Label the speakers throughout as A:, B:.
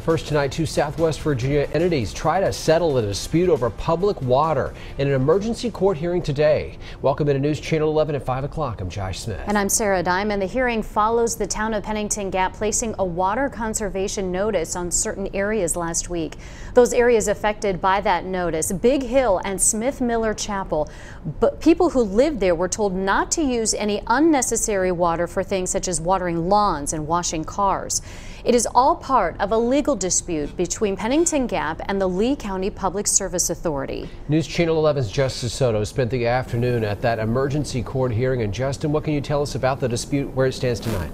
A: First tonight, two Southwest Virginia entities try to settle a dispute over public water in an emergency court hearing today. Welcome into News Channel 11 at 5 o'clock. I'm Josh Smith.
B: And I'm Sarah Diamond. The hearing follows the town of Pennington Gap placing a water conservation notice on certain areas last week. Those areas affected by that notice, Big Hill and Smith Miller Chapel. But people who lived there were told not to use any unnecessary water for things such as watering lawns and washing cars. It is all part of a legal dispute between Pennington Gap and the Lee County Public Service Authority.
A: News Channel 11's Justin Soto spent the afternoon at that emergency court hearing. And Justin, what can you tell us about the dispute, where it stands tonight?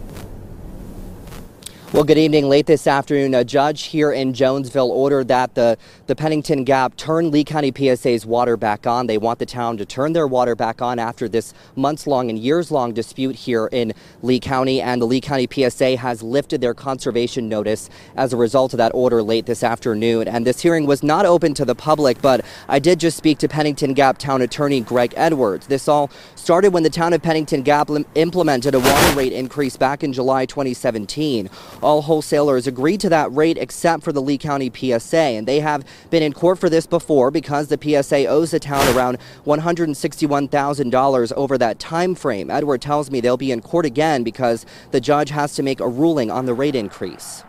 C: Well, good evening. Late this afternoon, a judge here in Jonesville ordered that the Pennington Gap turn Lee County PSA's water back on. They want the town to turn their water back on after this months-long and years-long dispute here in Lee County. And the Lee County PSA has lifted their conservation notice as a result of that order late this afternoon. And this hearing was not open to the public, but I did just speak to Pennington Gap Town Attorney Greg Edwards. This all started when the town of Pennington Gap implemented a water rate increase back in July 2017. All wholesalers agreed to that rate except for the Lee County PSA, and they have been in court for this before because the PSA owes the town around $161,000 over that time frame. Edward tells me they'll be in court again because the judge has to make a ruling on the rate increase.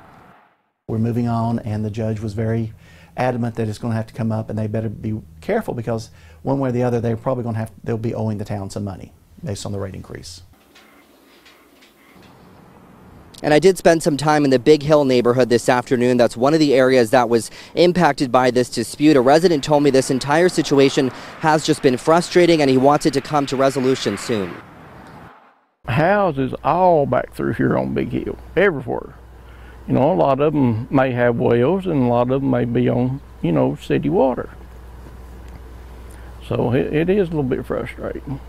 D: We're moving on, and the judge was very adamant that it's going to have to come up, and they better be careful because one way or the other they're probably going to they'll be owing the town some money based on the rate increase.
C: And I did spend some time in the Big Hill neighborhood this afternoon. That's one of the areas that was impacted by this dispute. A resident told me this entire situation has just been frustrating and he wants it to come to resolution soon.
E: Houses all back through here on Big Hill, everywhere. You know, a lot of them may have wells and a lot of them may be on, you know, city water. So it is a little bit frustrating.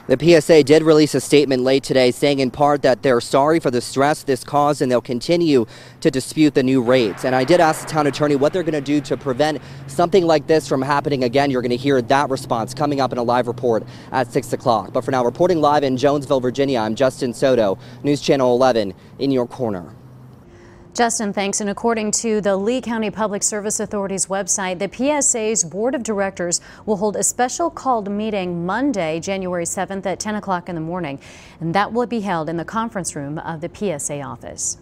C: The PSA did release a statement late today saying in part that they're sorry for the stress this caused and they'll continue to dispute the new rates. And I did ask the town attorney what they're going to do to prevent something like this from happening again. You're going to hear that response coming up in a live report at 6 o'clock. But for now, reporting live in Jonesville, Virginia, I'm Justin Soto, News Channel 11 in your corner.
B: Justin, thanks. And according to the Lee County Public Service Authority's website, the PSA's Board of Directors will hold a special called meeting Monday, January 7th at 10 o'clock in the morning. And that will be held in the conference room of the PSA office.